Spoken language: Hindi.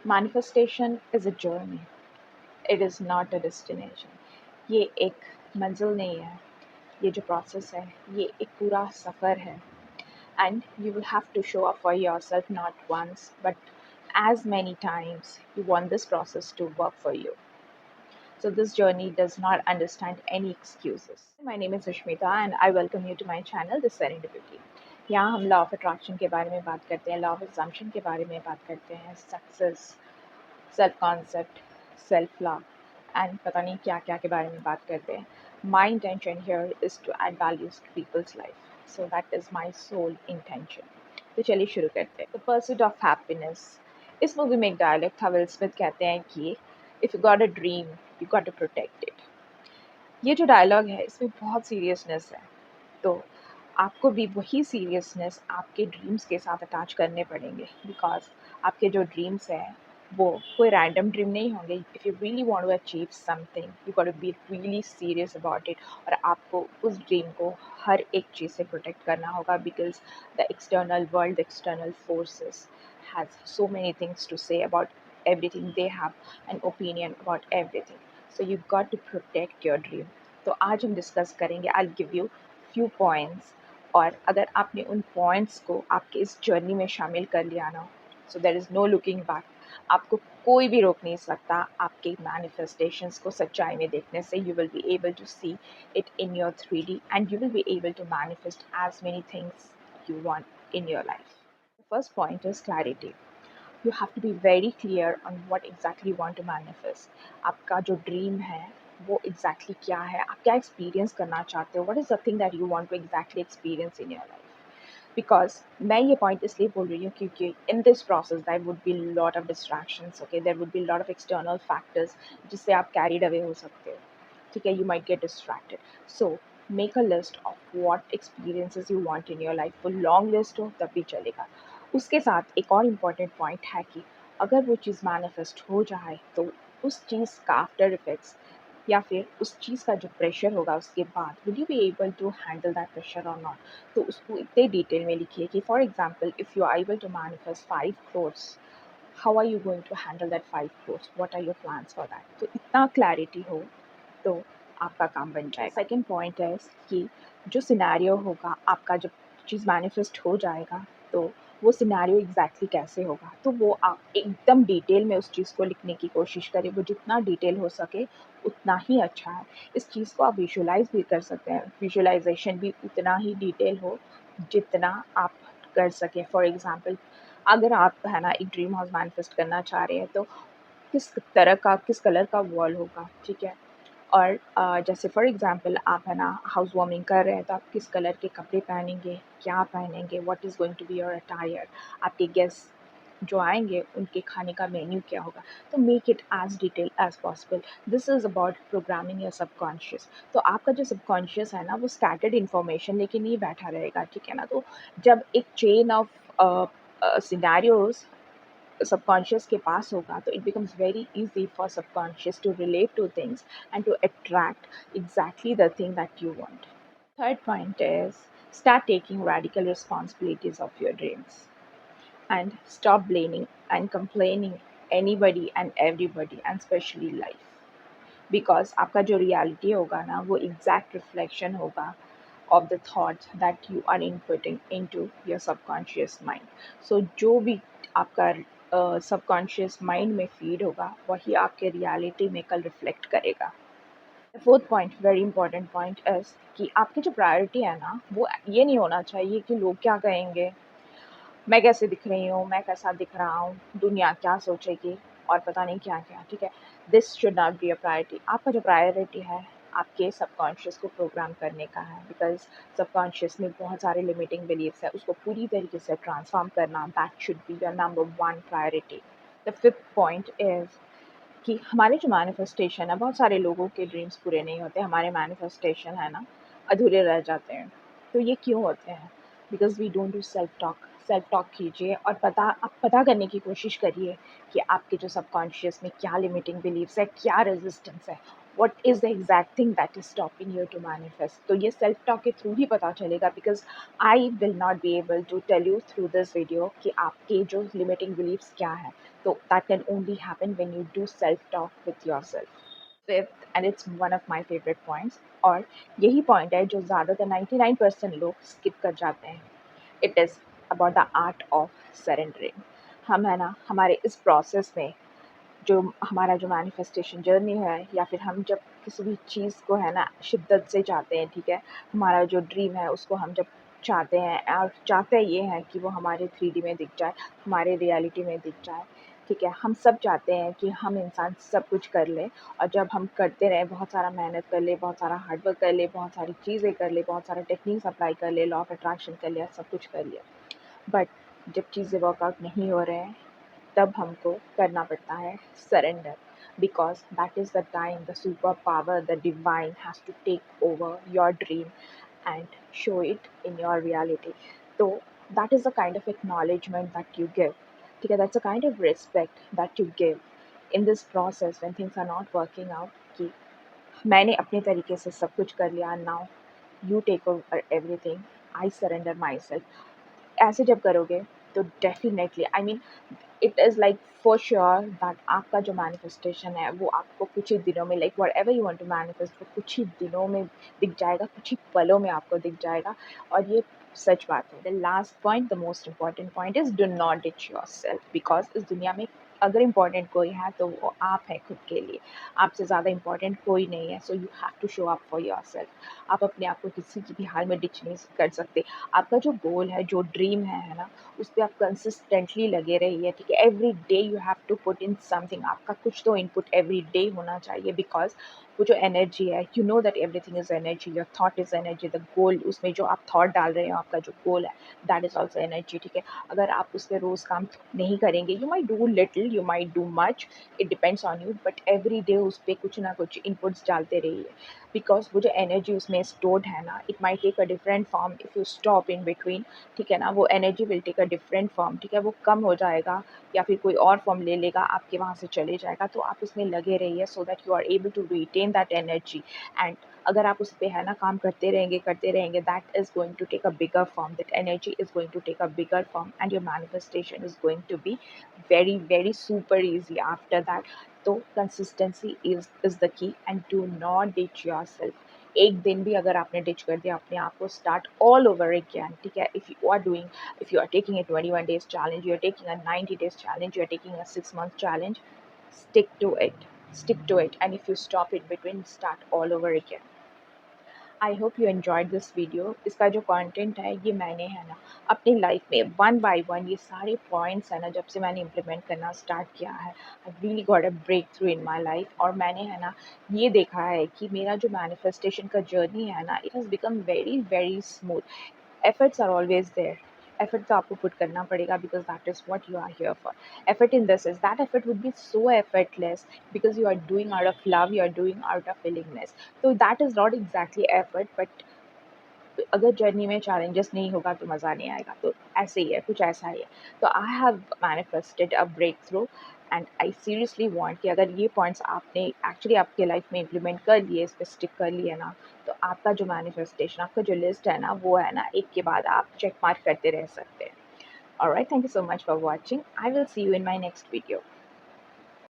Manifestation is a journey, it is not a destination. ये एक मंजिल नहीं है, ये जो प्रोसेस है ये एक पूरा सफ़र है। And you will have to show up for yourself not once but as many times you want this process to work for you. So this journey does not understand any excuses. My name is Sushmita and I welcome you to my channel, The Serendipity. यहाँ हम लॉ ऑफ अट्रैक्शन के बारे में बात करते हैं, लॉ ऑफ एग्जाम्पशन के बारे में बात करते हैं, success, self concept, self love and पता नहीं क्या क्या के बारे में बात करते हैं. My intention here is to add values to people's life, so that is my sole intention. तो चलिए शुरू करते हैं. The pursuit of happiness. इस मूवी में एक डायलॉग था, विल स्मिथ कहते हैं कि if you got a dream you got to protect it. ये जो डायलॉग है इसमें बहुत सीरियसनेस है, तो आपको भी वही सीरियसनेस आपके ड्रीम्स के साथ अटैच करने पड़ेंगे, बिकॉज आपके जो ड्रीम्स हैं वो कोई रैंडम ड्रीम नहीं होंगे. If you really want to achieve something you got to be really serious about it, और आपको उस ड्रीम को हर एक चीज़ से प्रोटेक्ट करना होगा, because the external world, the external forces has so many things to say about everything. They have an opinion about everything, so you got to protect your dream. तो आज हम डिस्कस करेंगे, I give you few points, और अगर आपने उन पॉइंट्स को आपके इस जर्नी में शामिल कर लिया ना, so there is no looking back. आपको कोई भी रोक नहीं सकता आपके मैनिफेस्टेशंस को सच्चाई में देखने से. You will be able to see it in your 3D and you will be able to manifest as many things you want in your life. The first point is clarity. You have to be very clear on what exactly you want to manifest. आपका जो ड्रीम है वो exactly क्या है, आप क्या एक्सपीरियंस करना चाहते हो, what is the thing that you want to exactly experience in your life. Because मैं ये पॉइंट इसलिए बोल रही हूँ क्योंकि in this process there would be lot of distractions. Okay, there would be lot of external factors जिससे आप कैरीड अवे हो सकते हो. ठीक है, you might get distracted. So make a list of what experiences you want in your life. वो लॉन्ग लिस्ट हो तब भी चलेगा. उसके साथ एक और इम्पॉर्टेंट पॉइंट है कि अगर वो चीज़ मैनिफेस्ट हो जाए तो उस चीज़ का आफ्टर इफेक्ट्स या फिर उस चीज़ का जो प्रेशर होगा उसके बाद, will you be able to handle that pressure और नॉट. तो उसको इतने डिटेल में लिखिए कि for example if you are able to manifest 5 crores, how are you going to handle that 5 crores, what are your plans for that. तो इतना क्लैरिटी हो तो आपका काम बन जाएगा. सेकेंड पॉइंट है कि जो सिनेरियो होगा आपका, जब चीज़ मैनिफेस्ट हो जाएगा तो वो सिनेरियो एग्जैक्टली कैसे होगा, तो वो आप एकदम डिटेल में उस चीज़ को लिखने की कोशिश करें. वो जितना डिटेल हो सके उतना ही अच्छा है. इस चीज़ को आप विजुलाइज भी कर सकते हैं. विजुलाइजेशन भी उतना ही डिटेल हो जितना आप कर सकें. फॉर एग्जांपल, अगर आप है ना एक ड्रीम हाउस मैनिफेस्ट करना चाह रहे हैं तो किस तरह का, किस कलर का वॉल होगा, ठीक है. और जैसे फॉर एग्जांपल आप है ना हाउस वार्मिंग कर रहे हैं तो आप किस कलर के कपड़े पहनेंगे, क्या पहनेंगे, what is going to be your attire. आपके गेस्ट जो आएंगे उनके खाने का मेन्यू क्या होगा. तो make it as detail as possible. This is about programming your subconscious. तो आपका जो सबकॉन्शियस है ना वो स्कैटर्ड इन्फॉर्मेशन लेके नहीं बैठा रहेगा, ठीक है ना. तो जब एक चेन ऑफ सिनेरियोज सबकॉन्शियस के पास होगा तो it becomes very easy for subconscious to relate to things and to attract exactly the thing that you want. Third point is start taking radical responsibilities of your dreams and stop blaming and complaining anybody and everybody and especially life. Because आपका जो reality होगा ना वो exact reflection होगा of the thoughts that you are inputting into your subconscious mind. So जो भी आपका सबकॉन्शियस माइंड में फीड होगा वही आपके रियलिटी में कल रिफ्लेक्ट करेगा. Fourth point, very important point is कि आपकी जो प्रायोरिटी है ना वो ये नहीं होना चाहिए कि लोग क्या कहेंगे, मैं कैसे दिख रही हूँ, मैं कैसा दिख रहा हूँ, दुनिया क्या सोचेगी और पता नहीं क्या क्या. ठीक है, this should not be a priority. आपका जो प्रायोरिटी है आपके सबकॉन्शियस को प्रोग्राम करने का है, बिकॉज सबकॉन्शियस में बहुत सारे लिमिटिंग बिलीव्स है, उसको पूरी तरीके से ट्रांसफॉर्म करना, that should be your number 1 priority. The fifth point is कि हमारे जो मैनिफेस्टेशन है, बहुत सारे लोगों के ड्रीम्स पूरे नहीं होते, हमारे मैनिफेस्टेशन है ना अधूरे रह जाते हैं. तो ये क्यों होते हैं? Because we don't do self talk. Self talk कीजिए और आप पता करने की कोशिश करिए कि आपके जो सबकॉन्शियस में क्या लिमिटिंग बिलीव्स है, क्या रेजिस्टेंस है. what is the exact thing that is stopping you to manifest. तो ये सेल्फ टॉक के थ्रू ही पता चलेगा, because I will not be able to tell you through this video कि आपके जो लिमिटिंग बिलीव्स क्या है. तो that can only happen when you do self talk with yourself. Fifth, and it's one of my favourite points, और यही पॉइंट है जो ज़्यादातर 99% लोग स्किप कर जाते हैं. It is about the art of surrendering. हम है ना, हमारे इस प्रोसेस में जो हमारा जो मैनिफेस्टेशन जर्नी है, या फिर हम जब किसी भी चीज़ को है ना शिद्दत से चाहते हैं, ठीक है, हमारा जो ड्रीम है उसको हम जब चाहते हैं, और चाहते ये हैं कि वो हमारे 3D में दिख जाए, हमारे रियलिटी में दिख जाए, ठीक है. हम सब चाहते हैं कि हम इंसान सब कुछ कर लें, और जब हम करते रहें, बहुत सारा मेहनत कर ले, बहुत सारा हार्ड वर्क कर ले, बहुत सारी चीज़ें कर ले, बहुत सारे टेक्निक्स अप्लाई कर ले, लॉ ऑफ अट्रैक्शन कर लिया, सब कुछ कर लिया, बट जब चीज़ें वर्कआउट नहीं हो रहे हैं, तब हमको करना पड़ता है surrender, because that is the time the super power the divine has to take over your dream and show it in your reality. So that is the kind of acknowledgement that you give. Okay, that's a kind of respect that you give in this process when things are not working out. कि मैंने अपने तरीके से सब कुछ कर लिया, now you take over everything, I surrender myself. ऐसे जब करोगे तो definitely, I mean, it is like for sure that आपका जो मैनिफेस्टेशन है वो आपको कुछ ही दिनों में, like whatever you want to manifest, वो कुछ ही दिनों में दिख जाएगा, कुछ ही पलों में आपको दिख जाएगा. और ये सच बात है. The last point, the most important point is do not ditch your self, because इस दुनिया में अगर इम्पॉर्टेंट कोई है तो वो आप हैं खुद के लिए. आपसे ज़्यादा इम्पॉर्टेंट कोई नहीं है. So you have to show up for your self. आप अपने आप को किसी की भी हाल में डिच नहीं कर सकते. आपका जो गोल है, जो ड्रीम है ना, उस पर आप कंसिस्टेंटली लगे रहिए, ठीक है. Every day you have to put in something. आपका कुछ तो इनपुट एवरी डे होना चाहिए, बिकॉज वो जो एनर्जी है, you know that everything is energy, your thought is energy, the goal, उसमें जो आप थॉट डाल रहे हो, आपका जो गोल है, दैट इज ऑल्सो एनर्जी, ठीक है. अगर आप उस पर रोज़ काम नहीं करेंगे, you might do little, you might do much, it depends on you, but every day उस पर कुछ ना कुछ इनपुट्स डालते रहिए, बिकॉज वो जो एनर्जी उसमें स्टोर्ड है ना, it might take a different form if you stop in between, ठीक है ना. वो energy will take a different form, ठीक है. वो कम हो जाएगा या फिर कोई और फॉर्म ले लेगा, आपके वहाँ से चले जाएगा. तो आप उसमें लगे रहिए so that you are able to retain that energy. And अगर आप उस पर है ना काम करते रहेंगे, that is going to take a bigger form, that energy is going to take a bigger form, and your manifestation is going to be very very super easy after that. तो consistency is the key, and do not ditch yourself. एक दिन भी अगर आपने डिच कर दिया अपने आप को, स्टार्ट ऑल ओवर अगेन, ठीक है. If you are doing, if you are taking a 21 days challenge, you are taking a 90 days challenge, you are taking a 6 month challenge, stick to it, stick to it. And if you stop in between, start all over again. I hope you enjoyed this video. इसका जो कंटेंट है ये मैंने है ना अपनी लाइफ में वन बाय वन ये सारे पॉइंट्स है ना, जब से मैंने इम्प्लीमेंट करना स्टार्ट किया है, I really got a breakthrough in my life. और मैंने है ना ये देखा है कि मेरा जो मैनिफेस्टेशन का जर्नी है ना, it has become very very smooth. Efforts are always there. Effort तो आपको put करना पड़ेगा, because that is what you are here for. Effort in this is that effort would be so effortless because you are doing out of love, you are doing out of willingness. So that is not exactly effort, but अगर जर्नी में चैलेंजेस नहीं होगा तो मज़ा नहीं आएगा. तो ऐसे ही है, कुछ ऐसा ही है. तो I have manifested a breakthrough, and I seriously want कि अगर ये पॉइंट्स आपने एक्चुअली आपके लाइफ में इम्प्लीमेंट कर लिए, इस पर स्टिक कर लिए ना, तो आपका जो मैनिफेस्टेशन, आपका जो लिस्ट है ना, वो है ना एक के बाद आप चेक मार्क करते रह सकते हैं. Alright, thank you so much for watching. I will see you in my next video.